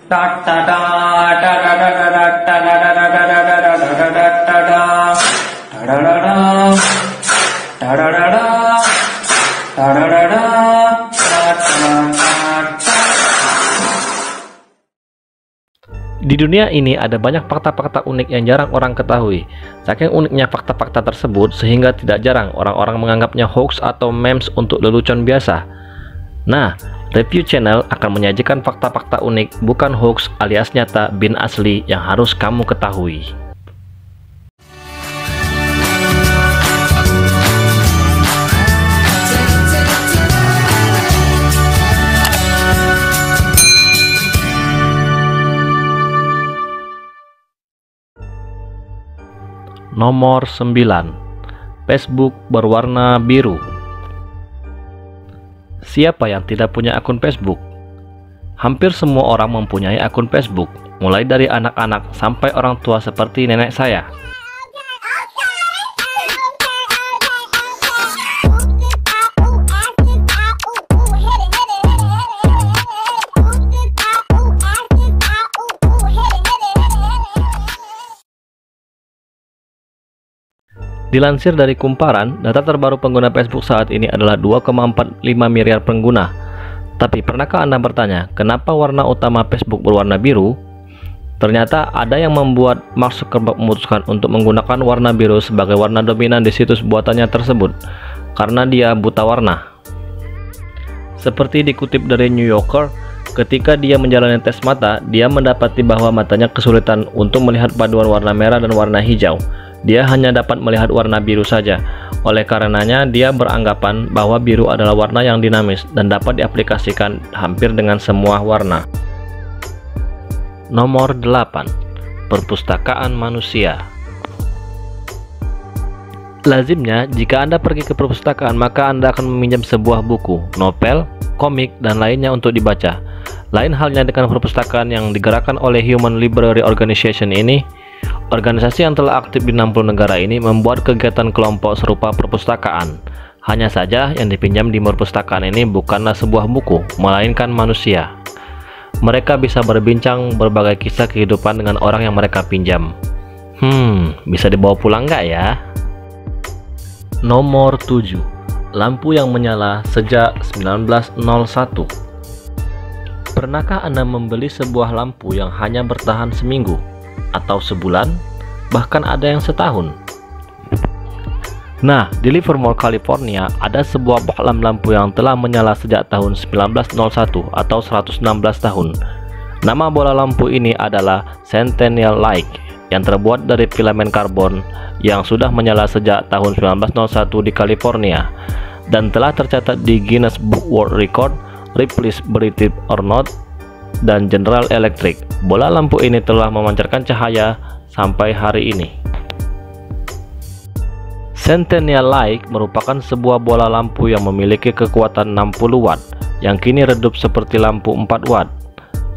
Di dunia ini ada banyak fakta-fakta unik yang jarang orang ketahui. Saking uniknya fakta-fakta tersebut sehingga tidak jarang orang-orang menganggapnya hoax atau memes untuk lelucon biasa. Nah, Review Channel akan menyajikan fakta-fakta unik bukan hoax alias nyata bin asli yang harus kamu ketahui. Nomor 9. Facebook berwarna biru. Siapa yang tidak punya akun Facebook? Hampir semua orang mempunyai akun Facebook, mulai dari anak-anak sampai orang tua seperti nenek saya. Dilansir dari Kumparan, data terbaru pengguna Facebook saat ini adalah 2,45 miliar pengguna. Tapi pernahkah Anda bertanya, kenapa warna utama Facebook berwarna biru? Ternyata ada yang membuat Mark Zuckerberg memutuskan untuk menggunakan warna biru sebagai warna dominan di situs buatannya tersebut, karena dia buta warna. Seperti dikutip dari New Yorker, ketika dia menjalani tes mata, dia mendapati bahwa matanya kesulitan untuk melihat paduan warna merah dan warna hijau. Dia hanya dapat melihat warna biru saja. Oleh karenanya, dia beranggapan bahwa biru adalah warna yang dinamis dan dapat diaplikasikan hampir dengan semua warna. Nomor 8. Perpustakaan manusia. Lazimnya, jika Anda pergi ke perpustakaan, maka Anda akan meminjam sebuah buku, novel, komik, dan lainnya untuk dibaca. Lain halnya dengan perpustakaan yang digerakkan oleh Human Library Organization ini. Organisasi yang telah aktif di 60 negara ini membuat kegiatan kelompok serupa perpustakaan. Hanya saja yang dipinjam di perpustakaan ini bukanlah sebuah buku, melainkan manusia. Mereka bisa berbincang berbagai kisah kehidupan dengan orang yang mereka pinjam. Bisa dibawa pulang nggak ya? Nomor 7. Lampu yang menyala sejak 1901. Pernahkah Anda membeli sebuah lampu yang hanya bertahan seminggu? Atau sebulan, bahkan ada yang setahun. Nah, di Livermore, California, ada sebuah bohlam lampu yang telah menyala sejak tahun 1901 atau 116 tahun. Nama bola lampu ini adalah Centennial Light yang terbuat dari filamen karbon yang sudah menyala sejak tahun 1901 di California dan telah tercatat di Guinness Book World Record, Ripley's Believe It or Not, dan General Electric. Bola lampu ini telah memancarkan cahaya sampai hari ini. Centennial Light merupakan sebuah bola lampu yang memiliki kekuatan 60 watt yang kini redup seperti lampu 4 watt.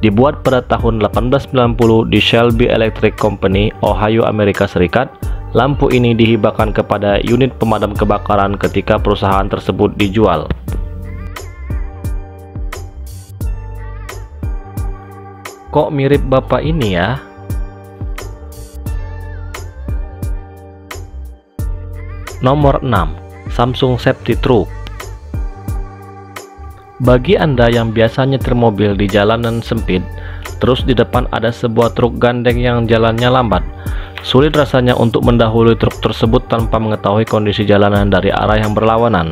Dibuat pada tahun 1890 di Shelby Electric Company, Ohio, Amerika Serikat. Lampu ini dihibahkan kepada unit pemadam kebakaran ketika perusahaan tersebut dijual. Kok mirip bapak ini ya? Nomor 6. Samsung Safety Truck. Bagi Anda yang biasa nyetir mobil di jalanan sempit, terus di depan ada sebuah truk gandeng yang jalannya lambat, sulit rasanya untuk mendahului truk tersebut tanpa mengetahui kondisi jalanan dari arah yang berlawanan.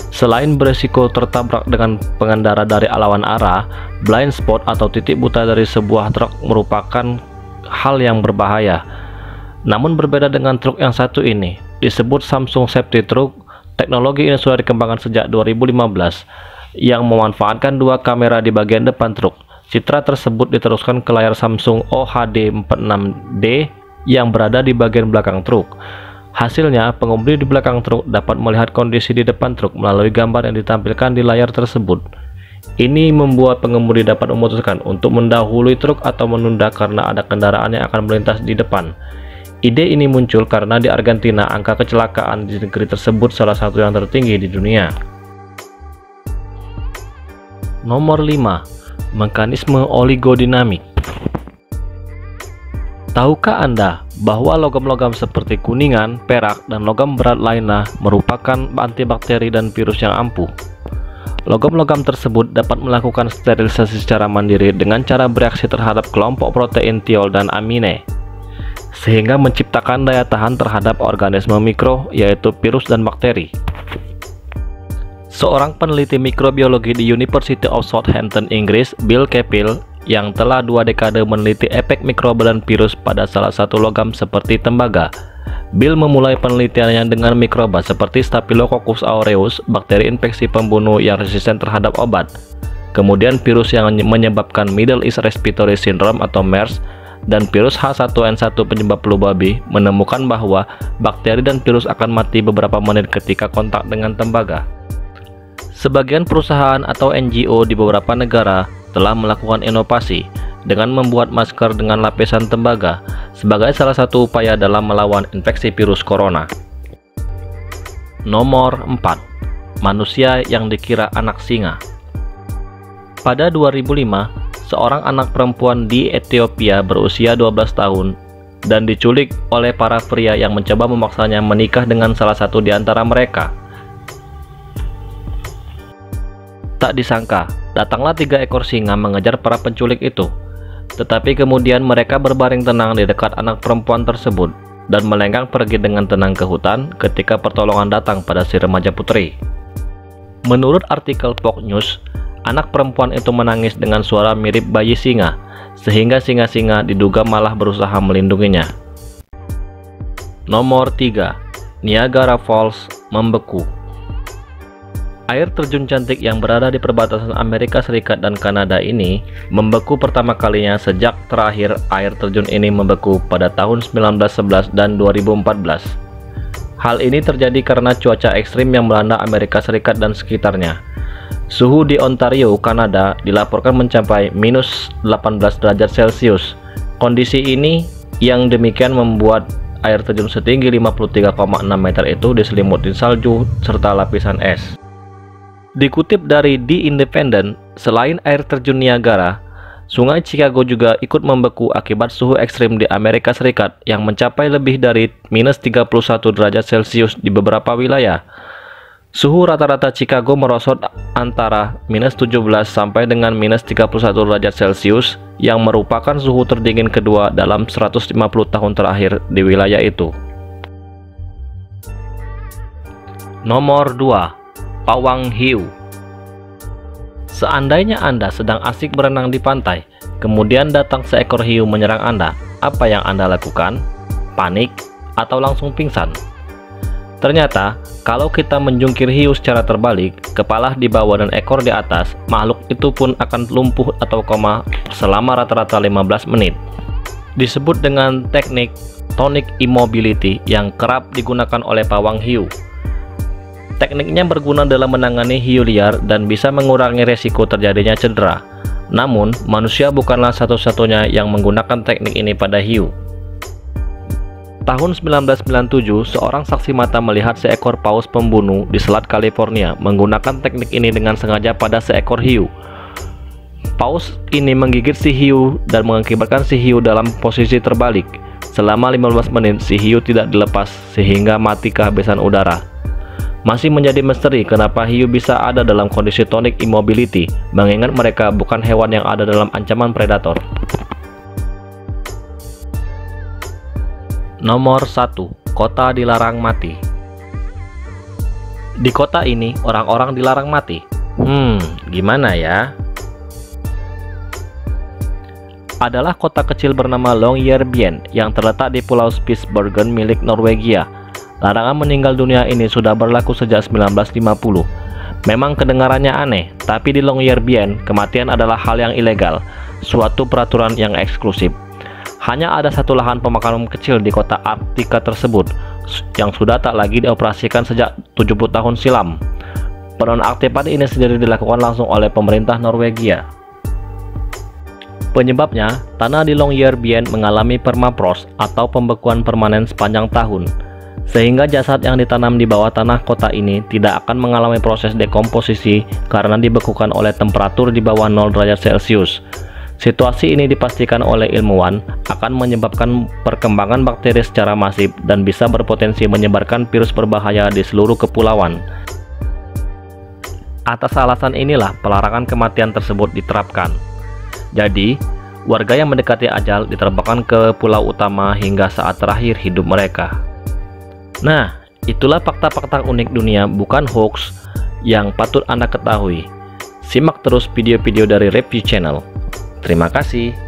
Selain beresiko tertabrak dengan pengendara dari lawan arah, blind spot atau titik buta dari sebuah truk merupakan hal yang berbahaya. Namun berbeda dengan truk yang satu ini, disebut Samsung Safety Truck. Teknologi ini sudah dikembangkan sejak 2015 yang memanfaatkan dua kamera di bagian depan truk. Citra tersebut diteruskan ke layar Samsung OHD46D yang berada di bagian belakang truk. Hasilnya, pengemudi di belakang truk dapat melihat kondisi di depan truk melalui gambar yang ditampilkan di layar tersebut. Ini membuat pengemudi dapat memutuskan untuk mendahului truk atau menunda karena ada kendaraan yang akan melintas di depan. Ide ini muncul karena di Argentina angka kecelakaan di negeri tersebut salah satu yang tertinggi di dunia. Nomor 5. Mekanisme oligodinamik. Tahukah Anda bahwa logam-logam seperti kuningan, perak, dan logam berat lainnya merupakan antibakteri dan virus yang ampuh? Logam-logam tersebut dapat melakukan sterilisasi secara mandiri dengan cara bereaksi terhadap kelompok protein tiol dan amine, sehingga menciptakan daya tahan terhadap organisme mikro, yaitu virus dan bakteri. Seorang peneliti mikrobiologi di University of Southampton, Inggris, Bill Keppel, yang telah 2 dekade meneliti efek mikroba dan virus pada salah satu logam seperti tembaga. Bill memulai penelitiannya dengan mikroba seperti Staphylococcus aureus, bakteri infeksi pembunuh yang resisten terhadap obat. Kemudian virus yang menyebabkan Middle East Respiratory Syndrome atau MERS, dan virus H1N1 penyebab flu babi, menemukan bahwa bakteri dan virus akan mati beberapa menit ketika kontak dengan tembaga. Sebagian perusahaan atau NGO di beberapa negara telah melakukan inovasi dengan membuat masker dengan lapisan tembaga sebagai salah satu upaya dalam melawan infeksi virus corona. Nomor 4. Manusia yang dikira anak singa. Pada 2005, seorang anak perempuan di Ethiopia berusia 12 tahun dan diculik oleh para pria yang mencoba memaksanya menikah dengan salah satu di antara mereka. Tak disangka, datanglah 3 ekor singa mengejar para penculik itu. Tetapi kemudian mereka berbaring tenang di dekat anak perempuan tersebut dan melenggang pergi dengan tenang ke hutan ketika pertolongan datang pada si remaja putri. Menurut artikel Fox News, anak perempuan itu menangis dengan suara mirip bayi singa, sehingga singa-singa diduga malah berusaha melindunginya. Nomor 3. Niagara Falls membeku. Air terjun cantik yang berada di perbatasan Amerika Serikat dan Kanada ini membeku pertama kalinya sejak terakhir air terjun ini membeku pada tahun 1911 dan 2014. Hal ini terjadi karena cuaca ekstrim yang melanda Amerika Serikat dan sekitarnya. Suhu di Ontario, Kanada dilaporkan mencapai minus 18 derajat Celcius. Kondisi ini yang demikian membuat air terjun setinggi 53,6 meter itu diselimuti salju serta lapisan es. Dikutip dari The Independent, selain air terjun Niagara, Sungai Chicago juga ikut membeku akibat suhu ekstrim di Amerika Serikat yang mencapai lebih dari minus 31 derajat Celcius di beberapa wilayah. Suhu rata-rata Chicago merosot antara minus 17 sampai dengan minus 31 derajat Celcius yang merupakan suhu terdingin kedua dalam 150 tahun terakhir di wilayah itu. Nomor 2. Pawang hiu. Seandainya Anda sedang asik berenang di pantai, kemudian datang seekor hiu menyerang Anda, apa yang Anda lakukan? Panik atau langsung pingsan? Ternyata, kalau kita menjungkir hiu secara terbalik, kepala di bawah dan ekor di atas, makhluk itu pun akan lumpuh atau koma selama rata-rata 15 menit. Disebut dengan teknik tonic immobility yang kerap digunakan oleh pawang hiu. Tekniknya berguna dalam menangani hiu liar dan bisa mengurangi resiko terjadinya cedera. Namun, manusia bukanlah satu-satunya yang menggunakan teknik ini pada hiu. Tahun 1997, seorang saksi mata melihat seekor paus pembunuh di Selat California menggunakan teknik ini dengan sengaja pada seekor hiu. Paus ini menggigit si hiu dan mengakibatkan si hiu dalam posisi terbalik. Selama 15 menit, si hiu tidak dilepas sehingga mati kehabisan udara. Masih menjadi misteri kenapa hiu bisa ada dalam kondisi tonic immobility, mengingat mereka bukan hewan yang ada dalam ancaman predator. Nomor 1. Kota dilarang mati. Di kota ini, orang-orang dilarang mati. Gimana ya? Adalah kota kecil bernama Longyearbyen yang terletak di Pulau Spitsbergen milik Norwegia. Larangan meninggal dunia ini sudah berlaku sejak 1950. Memang kedengarannya aneh, tapi di Longyearbyen, kematian adalah hal yang ilegal, suatu peraturan yang eksklusif. Hanya ada satu lahan pemakaman kecil di kota Arktika tersebut, yang sudah tak lagi dioperasikan sejak 70 tahun silam. Penonaktifan ini sendiri dilakukan langsung oleh pemerintah Norwegia. Penyebabnya, tanah di Longyearbyen mengalami permafrost atau pembekuan permanen sepanjang tahun. sehingga jasad yang ditanam di bawah tanah kota ini tidak akan mengalami proses dekomposisi karena dibekukan oleh temperatur di bawah 0 derajat Celcius. Situasi ini dipastikan oleh ilmuwan akan menyebabkan perkembangan bakteri secara masif dan bisa berpotensi menyebarkan virus berbahaya di seluruh kepulauan. Atas alasan inilah pelarangan kematian tersebut diterapkan. Jadi, warga yang mendekati ajal diterbangkan ke pulau utama hingga saat terakhir hidup mereka. Nah, itulah fakta-fakta unik dunia bukan hoax yang patut Anda ketahui. Simak terus video-video dari Review Channel. Terima kasih.